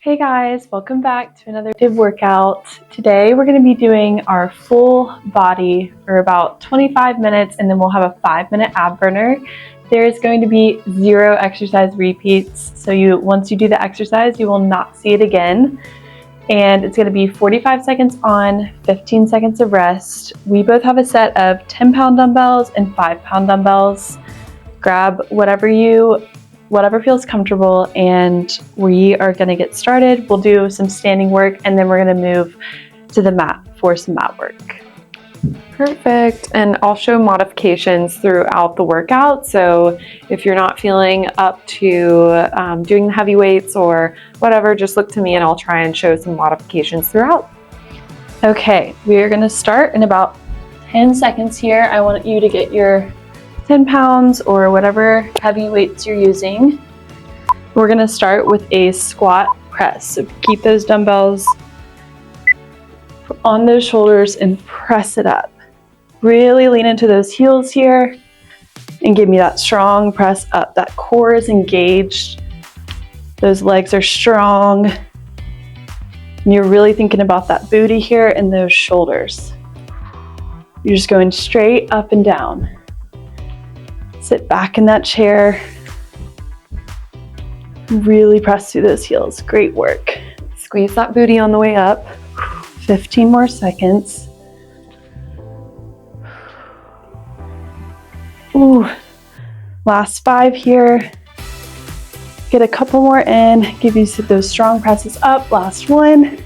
Hey guys, welcome back to another active workout. Today we're going to be doing our full body for about 25 minutes and then we'll have a 5-minute ab burner. There is going to be 0 exercise repeats, so once you do the exercise you will not see it again. And it's going to be 45 seconds on, 15 seconds of rest. We both have a set of 10-pound dumbbells and 5-pound dumbbells. Grab whatever feels comfortable, and we are going to get started. We'll do some standing work and then we're going to move to the mat for some mat work. Perfect. And I'll show modifications throughout the workout. So if you're not feeling up to doing the heavy weights or whatever, just look to me and I'll try and show some modifications throughout. Okay, we are going to start in about 10 seconds here. I want you to get your 10 pounds or whatever heavy weights you're using. We're going to start with a squat press. So keep those dumbbells on those shoulders and press it up. Really lean into those heels here and give me that strong press up. That core is engaged. Those legs are strong. And you're really thinking about that booty here and those shoulders. You're just going straight up and down. Sit back in that chair. Really press through those heels. Great work. Squeeze that booty on the way up. 15 more seconds. Ooh. Last 5 here. Get a couple more in. Give you those strong presses up. Last one.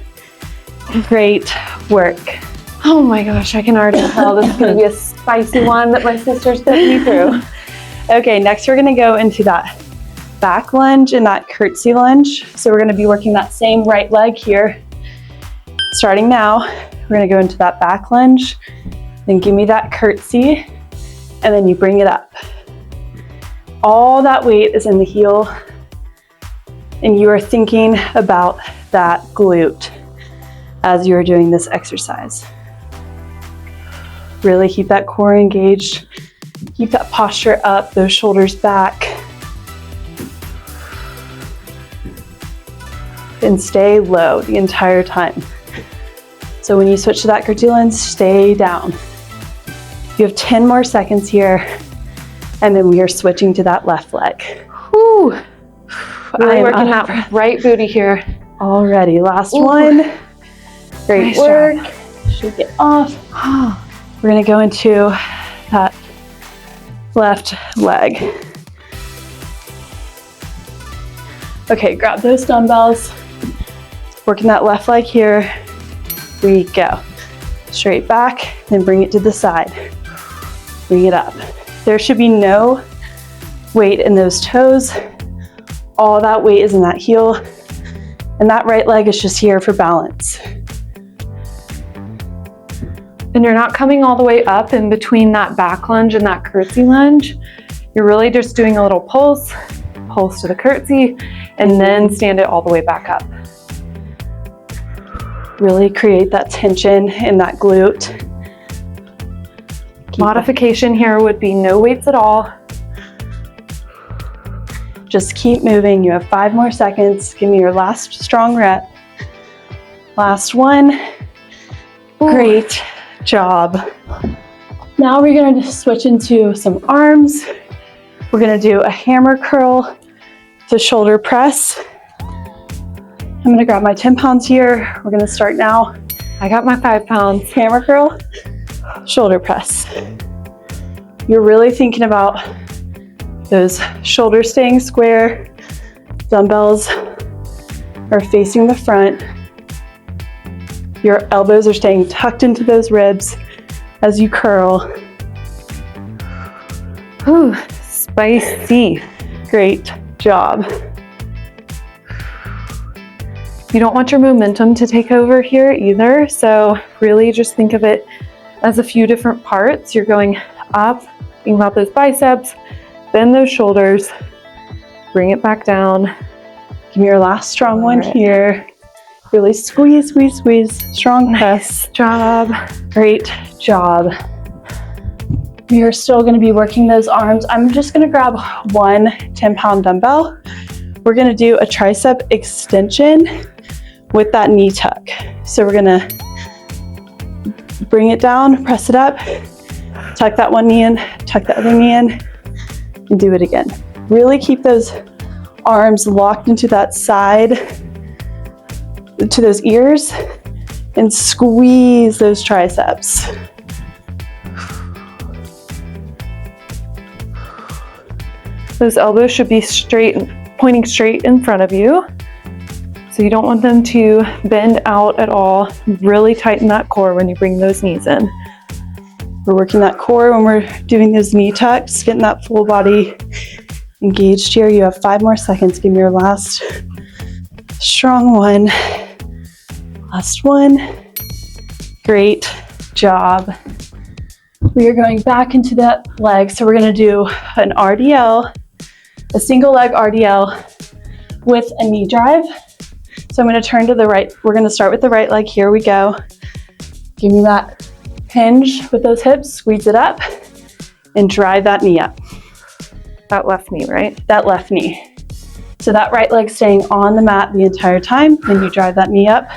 Great work. Oh my gosh, I can already tell this is going to be a spicy one that my sister's putting me through. Okay, next we're going to go into that back lunge and that curtsy lunge. So we're going to be working that same right leg here. Starting now, we're going to go into that back lunge, then give me that curtsy, and then you bring it up. All that weight is in the heel, and you are thinking about that glute as you are doing this exercise. Really keep that core engaged. Keep that posture up, those shoulders back. And stay low the entire time. So when you switch to that curtsy lunge, stay down. You have 10 more seconds here, and then we are switching to that left leg. Whew. Really working that right booty here. Already, last one. Great work. Shake it off. We're gonna go into that left leg. Okay, grab those dumbbells. Working that left leg here. Here we go. Straight back, then bring it to the side. Bring it up. There should be no weight in those toes. All that weight is in that heel. And that right leg is just here for balance. And you're not coming all the way up in between that back lunge and that curtsy lunge. You're really just doing a little pulse to the curtsy, and then stand it all the way back up. Really create that tension in that glute. Modification here would be no weights at all. Just keep moving. You have 5 more seconds. Give me your last strong rep. Last one. Ooh. Great job. Now we're going to switch into some arms. We're going to do a hammer curl to shoulder press. I'm going to grab my 10 pounds here. We're going to start now. I got my 5 pounds. Hammer curl, shoulder press. You're really thinking about those shoulders staying square. Dumbbells are facing the front. Your elbows are staying tucked into those ribs as you curl. Ooh, spicy. Great job. You don't want your momentum to take over here either, so really just think of it as a few different parts. You're going up, thinking about those biceps, then those shoulders, bring it back down. Give me your last strong one here. Really squeeze, squeeze, squeeze. Strong press. Nice job. Great job. We are still going to be working those arms. I'm just going to grab one 10-pound dumbbell. we're gonna do a tricep extension with that knee tuck. So we're gonna bring it down, press it up, tuck that one knee in, tuck the other knee in, and do it again. Really keep those arms locked into that side, to those ears, and squeeze those triceps. Those elbows should be straight, pointing straight in front of you. So you don't want them to bend out at all. Really tighten that core when you bring those knees in. We're working that core when we're doing those knee tucks, getting that full body engaged here. You have 5 more seconds. Give me your last strong one. Last one. Great job. We are going back into that leg. So we're gonna do an RDL, a single leg RDL with a knee drive. So I'm gonna turn to the right. We're gonna start with the right leg. Here we go. Give me that hinge with those hips, squeeze it up, and drive that knee up. That left knee, right? That left knee. So that right leg staying on the mat the entire time, then you drive that knee up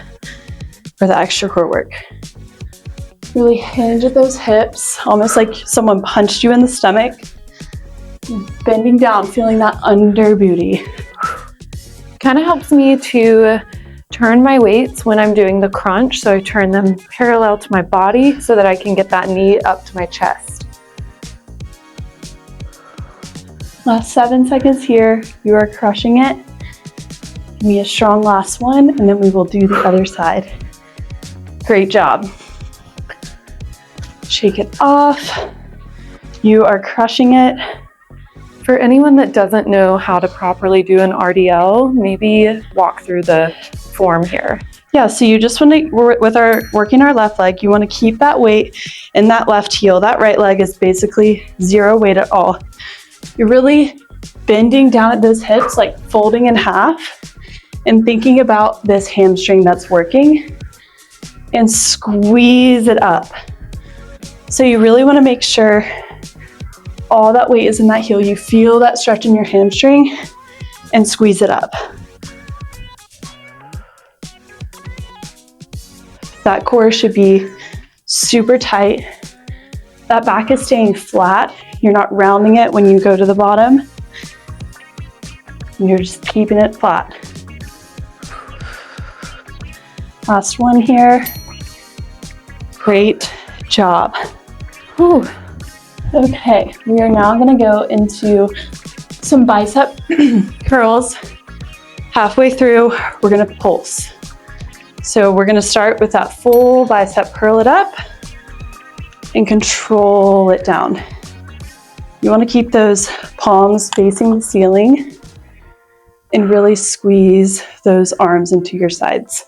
for the extra core work. Really hinge at those hips, almost like someone punched you in the stomach. Bending down, feeling that under booty. Kind of helps me to turn my weights when I'm doing the crunch. So I turn them parallel to my body so that I can get that knee up to my chest. Last 7 seconds here. You are crushing it. Give me a strong last one, and then we will do the other side. Great job. Shake it off. You are crushing it. For anyone that doesn't know how to properly do an RDL, maybe walk through the form here. Yeah, so you just want to, working our left leg, you want to keep that weight in that left heel. That right leg is basically 0 weight at all. You're really bending down at those hips, like folding in half, and thinking about this hamstring that's working, and squeeze it up. So you really want to make sure all that weight is in that heel. You feel that stretch in your hamstring and squeeze it up. That core should be super tight. That back is staying flat. You're not rounding it when you go to the bottom. You're just keeping it flat. Last one here. Great job. Whew. Okay, we are now gonna go into some bicep curls. Halfway through, we're gonna pulse. So we're gonna start with that full bicep, curl it up and control it down. You wanna keep those palms facing the ceiling and really squeeze those arms into your sides.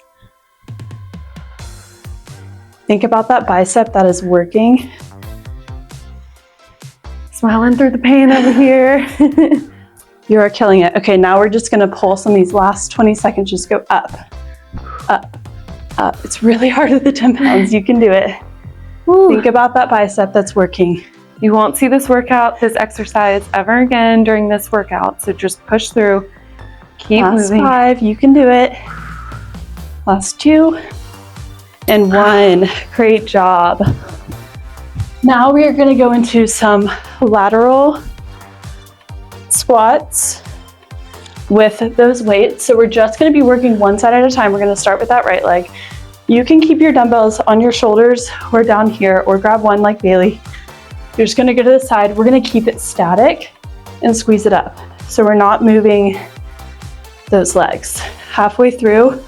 Think about that bicep that is working. Smiling through the pain over here. You are killing it. Okay, now we're just gonna pulse on these last 20 seconds. Just go up, up, up. It's really hard with the 10 pounds. You can do it. Woo. Think about that bicep that's working. You won't see this exercise ever again during this workout. So just push through, keep moving. Last 5, you can do it. Last 2 and 1. Great job. Now we are gonna go into some lateral squats with those weights. So we're just gonna be working one side at a time. We're gonna start with that right leg. You can keep your dumbbells on your shoulders or down here, or grab one like Bailey. You're just gonna go to the side. We're gonna keep it static and squeeze it up. So we're not moving those legs. Halfway through,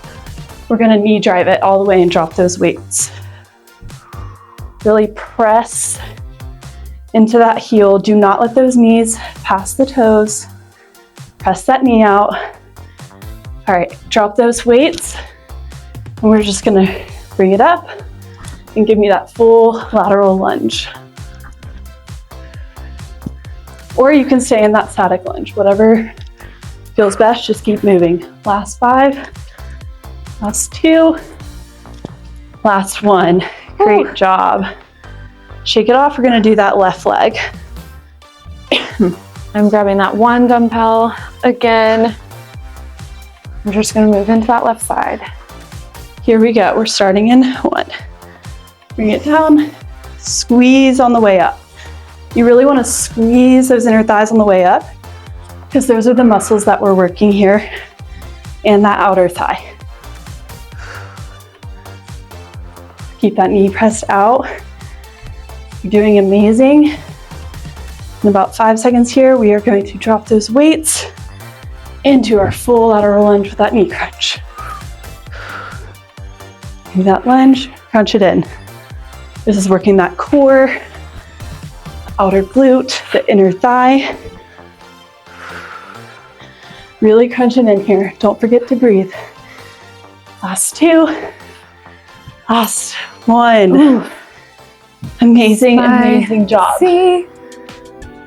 we're gonna knee drive it all the way and drop those weights. Really press into that heel. Do not let those knees pass the toes. Press that knee out. All right, drop those weights. And we're just gonna bring it up and give me that full lateral lunge. Or you can stay in that static lunge. Whatever feels best, just keep moving. Last 5, last 2, last 1. Great job. Shake it off. We're gonna do that left leg. I'm grabbing that one dumbbell again. We're just gonna move into that left side. Here we go. We're starting in 1. Bring it down, squeeze on the way up. You really want to squeeze those inner thighs on the way up because those are the muscles that we're working here and that outer thigh. Keep that knee pressed out. You're doing amazing. In about 5 seconds here, we are going to drop those weights into our full lateral lunge with that knee crunch. Do that lunge, crunch it in. This is working that core, outer glute, the inner thigh. Really crunch it in here. Don't forget to breathe. Last 2. Last 1. Ooh. Amazing, amazing job. See?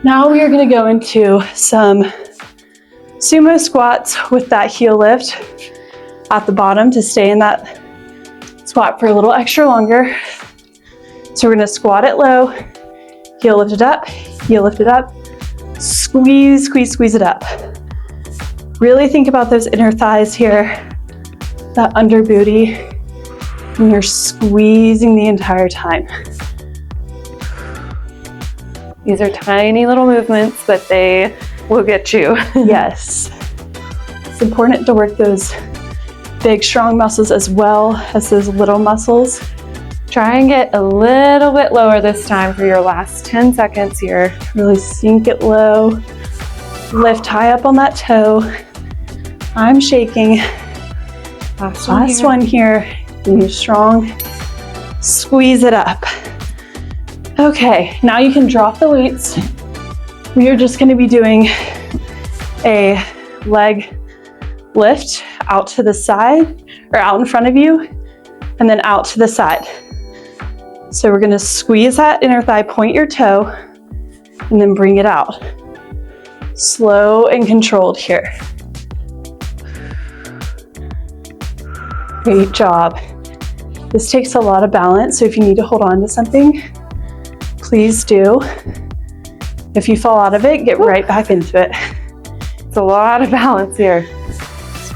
Now we are going to go into some sumo squats with that heel lift at the bottom to stay in that squat for a little extra longer. So we're going to squat it low, heel lift it up, heel lift it up, squeeze, squeeze, squeeze it up. Really think about those inner thighs here, that under booty, and you're squeezing the entire time. These are tiny little movements, but they will get you. Yes. It's important to work those big, strong muscles as well as those little muscles. Try and get a little bit lower this time for your last 10 seconds here. Really sink it low. Lift high up on that toe. I'm shaking. Last one here. Being strong. Squeeze it up. Okay, now you can drop the weights. We are just going to be doing a leg lift out to the side, or out in front of you, and then out to the side. So we're going to squeeze that inner thigh, point your toe, and then bring it out. Slow and controlled here. Great job. This takes a lot of balance, so if you need to hold on to something, please do. If you fall out of it, get right back into it. It's a lot of balance here.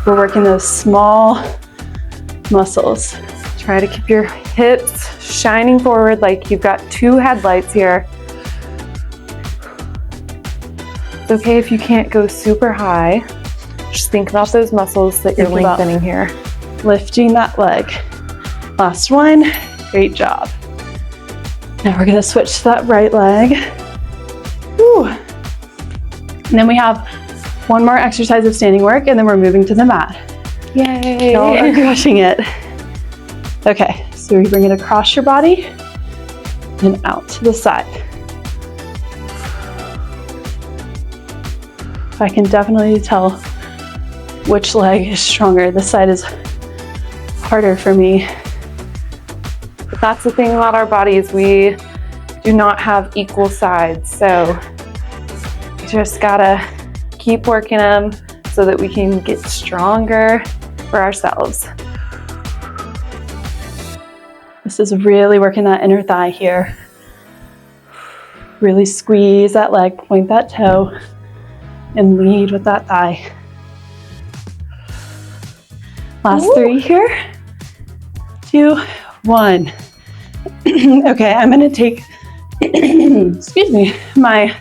We're working those small muscles. Try to keep your hips shining forward like you've got 2 headlights here. It's okay if you can't go super high. Just think about those muscles that you're lengthening here. Lifting that leg. Last one. Great job. Now we're gonna switch to that right leg. Woo. And then we have one more exercise of standing work, and then we're moving to the mat. Yay! Y'all are crushing it. Okay, so you bring it across your body and out to the side. I can definitely tell which leg is stronger. This side is harder for me. But that's the thing about our bodies. We do not have equal sides, so we just gotta keep working them so that we can get stronger for ourselves. This is really working that inner thigh here. Really squeeze that leg, point that toe, and lead with that thigh. Last 3 here. 2, 1. Okay, I'm gonna take, excuse me, my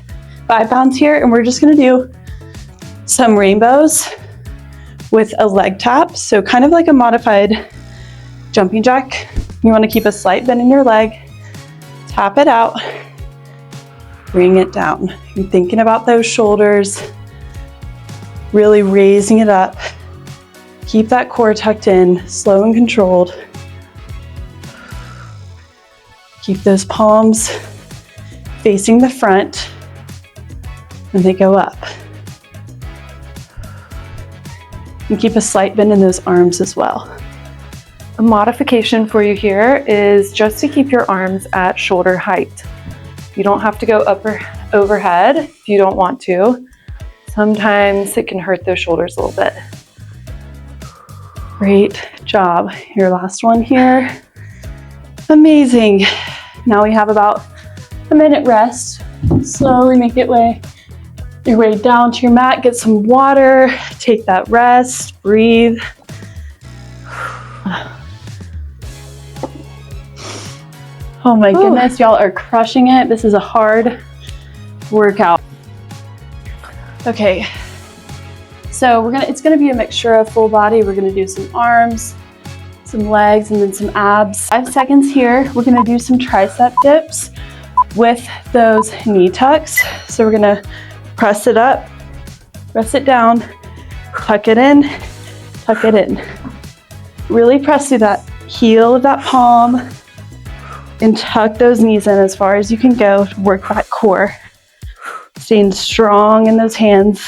5 pounds here, and we're just gonna do some rainbows with a leg tap. So kind of like a modified jumping jack. You want to keep a slight bend in your leg, tap it out, bring it down. You're thinking about those shoulders, really raising it up. Keep that core tucked in, slow and controlled. Keep those palms facing the front, and they go up. And keep a slight bend in those arms as well. A modification for you here is just to keep your arms at shoulder height. You don't have to go overhead if you don't want to. Sometimes it can hurt those shoulders a little bit. Great job. Your last one here. Amazing. Now we have about a minute rest. Slowly make it way your way down to your mat, get some water, take that rest, breathe. Oh my goodness, y'all are crushing it. This is a hard workout. Okay, so it's gonna be a mixture of full body. We're gonna do some arms, some legs, and then some abs. 5 seconds here. We're gonna do some tricep dips with those knee tucks. So we're gonna press it up, press it down, tuck it in, tuck it in. Really press through that heel of that palm and tuck those knees in as far as you can go to work that core. Staying strong in those hands.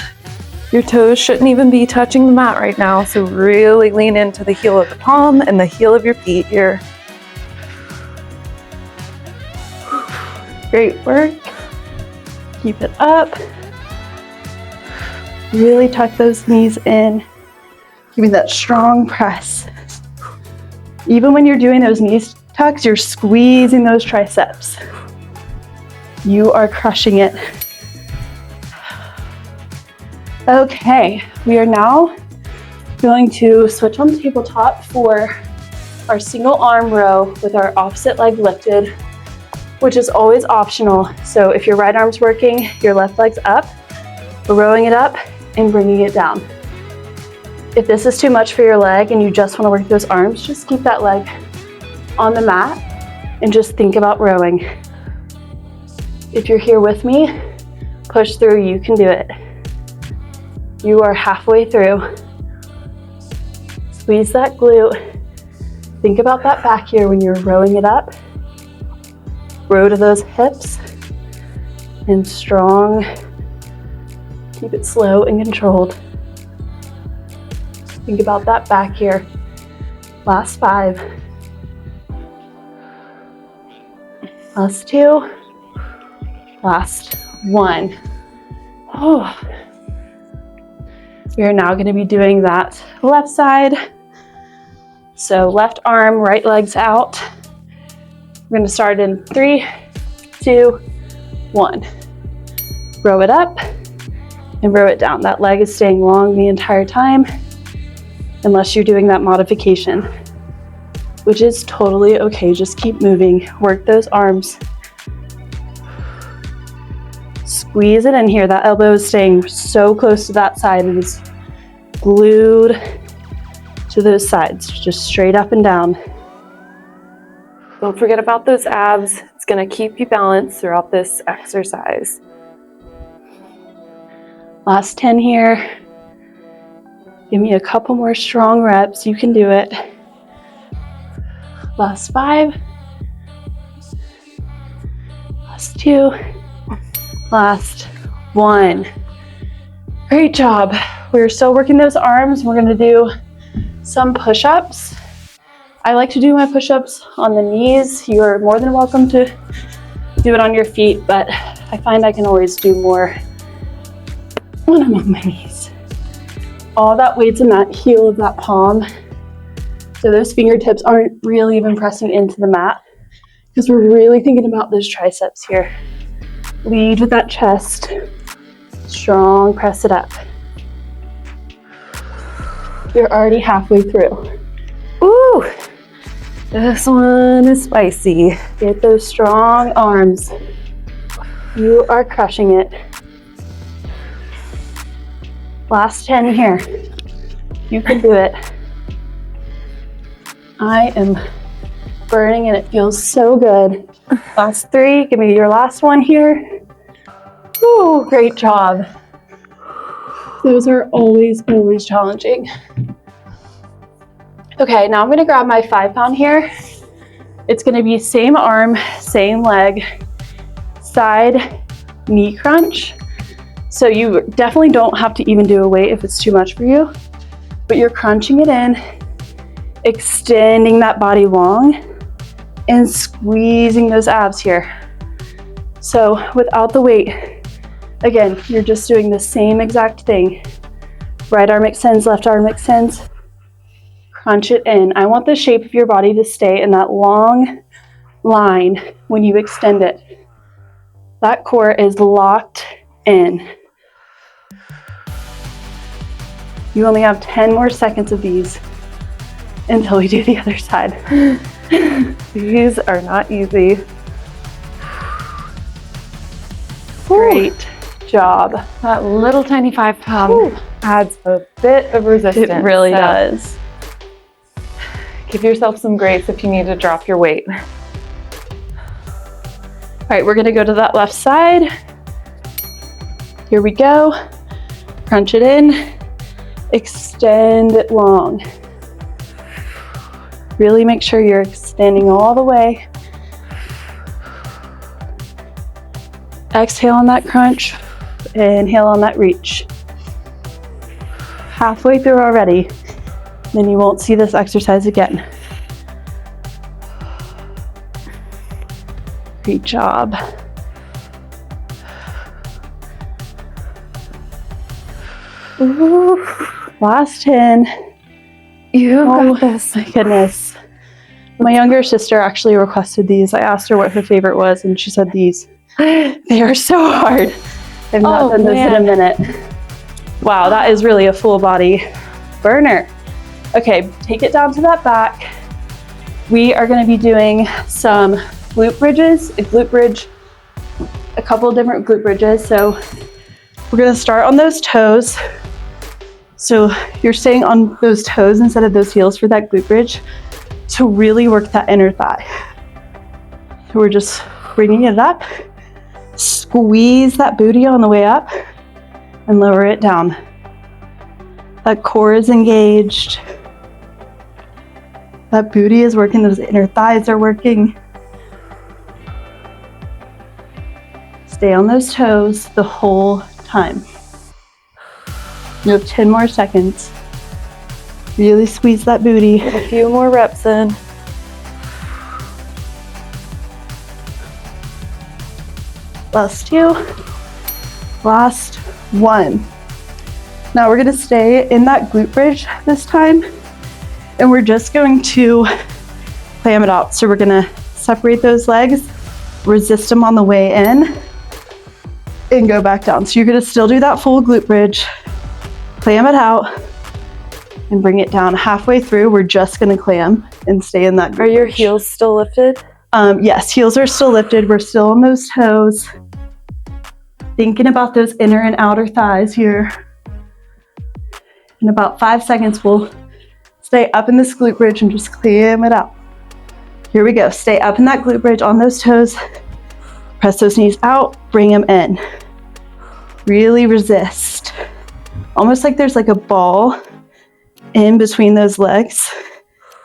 Your toes shouldn't even be touching the mat right now, so really lean into the heel of the palm and the heel of your feet here. Great work. Keep it up. Really tuck those knees in. Give me that strong press. Even when you're doing those knees tucks, you're squeezing those triceps. You are crushing it. Okay, we are now going to switch on tabletop for our single arm row with our opposite leg lifted, which is always optional. So if your right arm's working, your left leg's up. We're rowing it up and bringing it down. If this is too much for your leg and you just want to work those arms, just keep that leg on the mat and just think about rowing. If you're here with me, push through, you can do it. You are halfway through. Squeeze that glute. Think about that back here when you're rowing it up. Row to those hips and strong. Keep it slow and controlled. Think about that back here. Last 5. Last 2. Last 1. Oh. We are now going to be doing that left side. So left arm, right leg's out. We're going to start in 3, 2, 1. Row it up and row it down. That leg is staying long the entire time, unless you're doing that modification, which is totally okay. Just keep moving. Work those arms. Squeeze it in here. That elbow is staying so close to that side. It is glued to those sides, just straight up and down. Don't forget about those abs. It's going to keep you balanced throughout this exercise. Last 10 here. Give me a couple more strong reps. You can do it. Last 5. Last 2. Last 1. Great job. We're still working those arms. We're going to do some push-ups. I like to do my push-ups on the knees. You're more than welcome to do it on your feet, but I find I can always do more when I'm on my knees. All that weight's in that heel of that palm. So those fingertips aren't really even pressing into the mat because we're really thinking about those triceps here. Lead with that chest. Strong, press it up. You're already halfway through. Ooh, this one is spicy. Get those strong arms. You are crushing it. Last 10 here. You can do it. I am burning and it feels so good. Last 3, give me your last one here. Ooh, great job. Those are always challenging. Okay, now I'm gonna grab my 5-pound here. It's gonna be same arm, same leg, side knee crunch. So you definitely don't have to even do a weight if it's too much for you, but you're crunching it in, extending that body long, and squeezing those abs here. So without the weight, again, you're just doing the same exact thing. Right arm extends, left arm extends. Crunch it in. I want the shape of your body to stay in that long line when you extend it. That core is locked in. You only have 10 more seconds of these until we do the other side. These are not easy. Great job. That little tiny 5-pound adds a bit of resistance. It really does. Give yourself some grace if you need to drop your weight. All right, we're gonna go to that left side. Here we go. Crunch it in. Extend it long. Really make sure you're extending all the way. Exhale on that crunch. Inhale on that reach. Halfway through already. Then you won't see this exercise again. Great job. Ooh, last 10. You got this. My goodness. My younger sister actually requested these. I asked her what her favorite was, and she said these. They are so hard. I've not done this in a minute. Wow, that is really a full body burner. Okay, take it down to that back. We are going to be doing some glute bridges, a glute bridge, a couple of different glute bridges. So we're going to start on those toes. So you're staying on those toes instead of those heels for that glute bridge to really work that inner thigh. So we're just bringing it up, squeeze that booty on the way up and lower it down. That core is engaged. That booty is working, those inner thighs are working. Stay on those toes the whole time. You have 10 more seconds. Really squeeze that booty. Get a few more reps in. Last 2. Last 1. Now we're gonna stay in that glute bridge this time, and we're just going to clam it out. So we're gonna separate those legs, resist them on the way in, and go back down. So you're gonna still do that full glute bridge, clam it out, and bring it down. Halfway through, we're just gonna clam and stay in that glute Are your bridge. heels still lifted? Yes, heels are still lifted. We're still on those toes. Thinking about those inner and outer thighs here. In about 5 seconds, we'll stay up in this glute bridge and just clam it out. Here we go. Stay up in that glute bridge on those toes. Press those knees out, bring them in. Really resist. Almost like there's like a ball in between those legs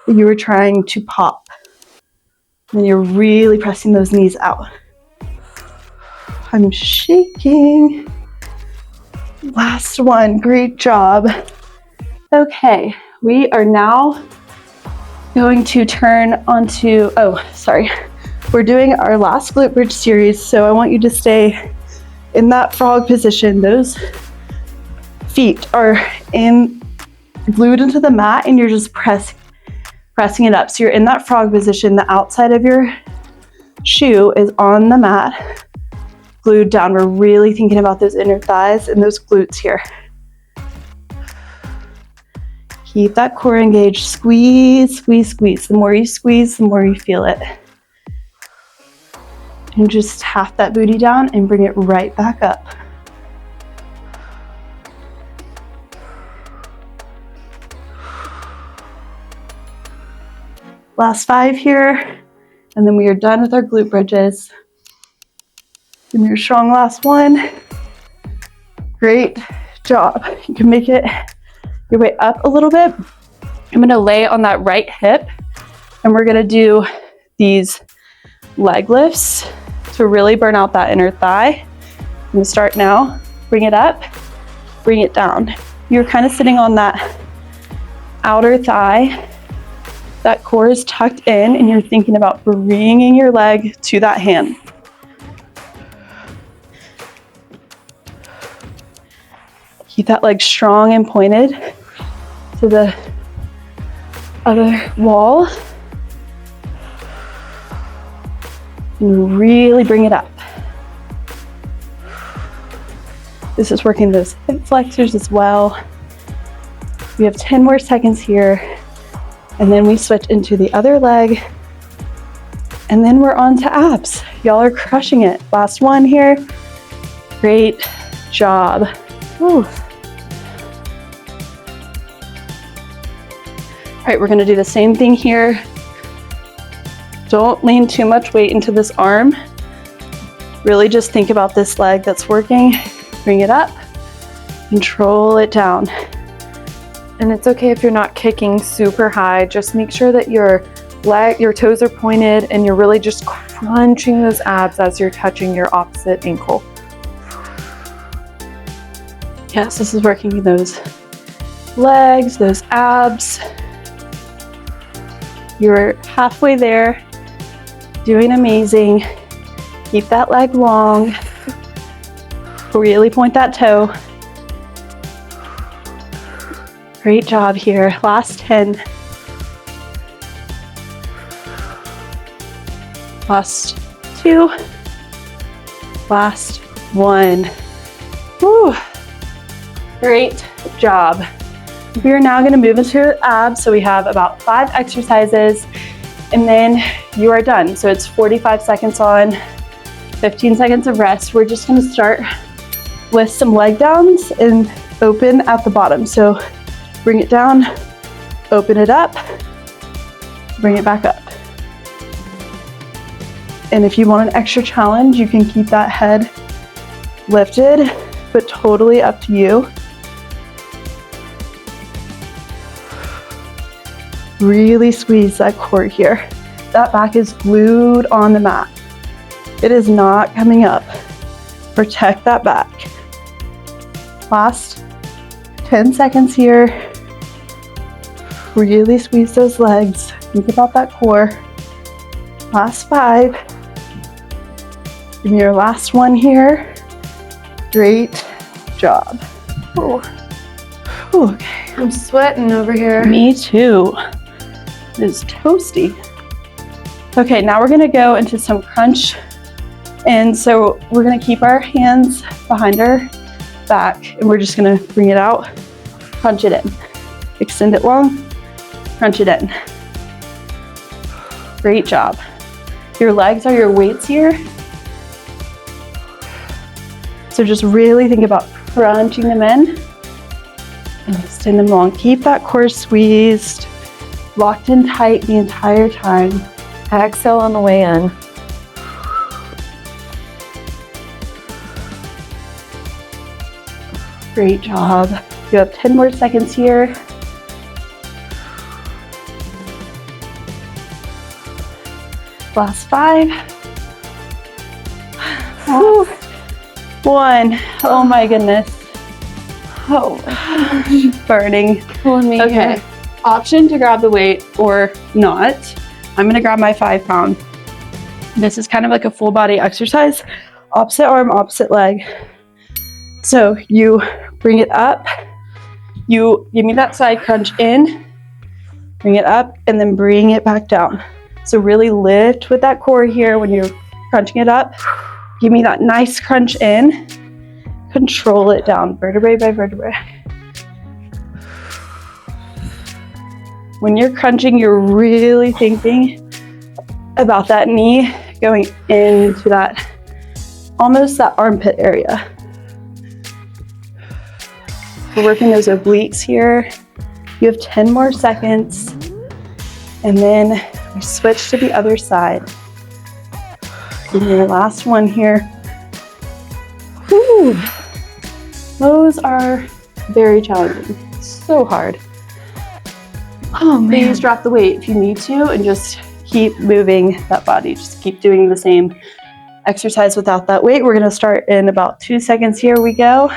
that you were trying to pop. And you're really pressing those knees out. I'm shaking. Last one, great job. Okay, we are now going to turn onto, we're doing our last glute bridge series, so I want you to stay in that frog position. Those feet are glued into the mat and you're just pressing it up. So you're in that frog position, the outside of your shoe is on the mat, glued down. We're really thinking about those inner thighs and those glutes here. Keep that core engaged. Squeeze, squeeze, squeeze. The more you squeeze, the more you feel it. And just half that booty down and bring it right back up. Last 5 here, and then we are done with our glute bridges. Give me your strong last one. Great job. You can make it your way up a little bit. I'm gonna lay on that right hip, and we're gonna do these leg lifts to really burn out that inner thigh. I'm gonna start now. Bring it up, bring it down. You're kind of sitting on that outer thigh. That core is tucked in, and you're thinking about bringing your leg to that hand. Keep that leg strong and pointed to the other wall. And really bring it up. This is working those hip flexors as well. We have 10 more seconds here, and then we switch into the other leg, and then we're on to abs. Y'all are crushing it. Last one here. Great job. Whew. All right, we're gonna do the same thing here. Don't lean too much weight into this arm. Really just think about this leg that's working. Bring it up, control it down. And it's okay if you're not kicking super high. Just make sure that your toes are pointed and you're really just crunching those abs as you're touching your opposite ankle. Yes, this is working those legs, those abs. You're halfway there, doing amazing. Keep that leg long. Really point that toe. Great job here. Last 10. Last 2. Last 1. Woo. Great job. We are now going to move into abs. So we have about 5 exercises and then you are done. So it's 45 seconds on, 15 seconds of rest. We're just going to start with some leg downs and open at the bottom. So bring it down, open it up, bring it back up. And if you want an extra challenge, you can keep that head lifted, but totally up to you. Really squeeze that core here. That back is glued on the mat. It is not coming up. Protect that back. Last 10 seconds here. Really squeeze those legs. Think about that core. Last 5. Give me your last one here. Great job. Oh. Okay. I'm sweating over here. Me too. It is toasty. Okay, now we're gonna go into some crunch. And so we're gonna keep our hands behind our back and we're just gonna bring it out, crunch it in. Extend it long, crunch it in. Great job. Your legs are your weights here. So just really think about crunching them in and extend them long. Keep that core squeezed, locked in tight the entire time. Exhale on the way in. Great job. You have 10 more seconds here. Last 5. Whew. 1. Oh my goodness. Oh, burning. Pulling me. Okay. Option to grab the weight or not. I'm gonna grab my 5-pound. This is kind of like a full body exercise. Opposite arm, opposite leg. So you bring it up. You give me that side crunch in, bring it up, and then bring it back down. So really lift with that core here when you're crunching it up. Give me that nice crunch in. Control it down, vertebrae by vertebrae. When you're crunching, you're really thinking about that knee going into that, almost that armpit area. We're working those obliques here. You have 10 more seconds. And then we switch to the other side. And your last one here. Whew. Those are very challenging. So hard. Oh man. Please drop the weight if you need to and just keep moving that body. Just keep doing the same exercise without that weight. We're gonna start in about 2 seconds. Here we go.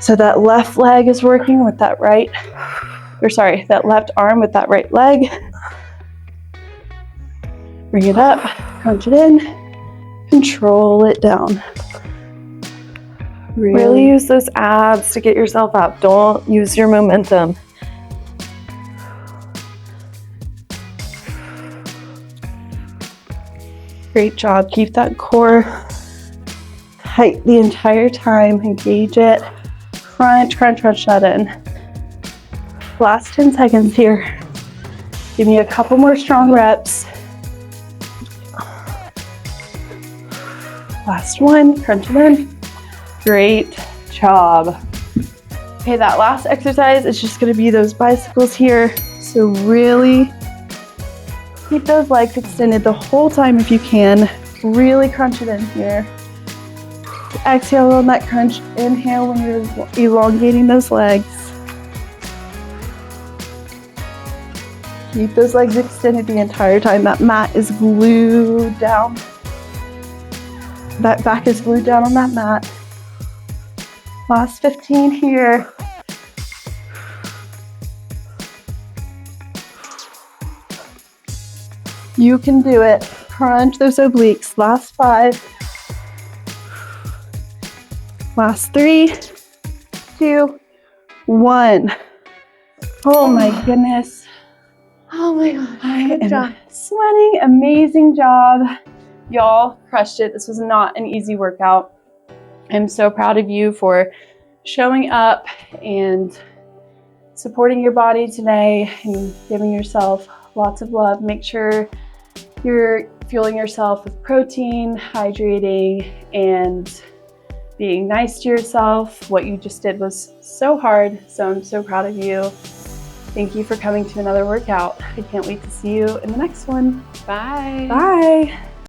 So that left leg is working with that right, that left arm with that right leg. Bring it up, crunch it in, control it down. Really use those abs to get yourself up. Don't use your momentum. Great job. Keep that core tight the entire time. Engage it. Crunch, crunch, crunch that in. Last 10 seconds here. Give me a couple more strong reps. Last one, crunch it in. Great job. Okay, that last exercise is just gonna be those bicycles here. So really keep those legs extended the whole time if you can. Really crunch it in here. Exhale on that crunch. Inhale when you're elongating those legs. Keep those legs extended the entire time. That mat is glued down. That back is glued down on that mat. Last 15 here. You can do it. Crunch those obliques. Last 5. Last 3, 2, 1. Oh my goodness. Oh my God. I am sweating. Amazing job. Y'all crushed it. This was not an easy workout. I'm so proud of you for showing up and supporting your body today and giving yourself lots of love. Make sure you're fueling yourself with protein, hydrating, and being nice to yourself. What you just did was so hard, so I'm so proud of you. Thank you for coming to another workout. I can't wait to see you in the next one. Bye. Bye.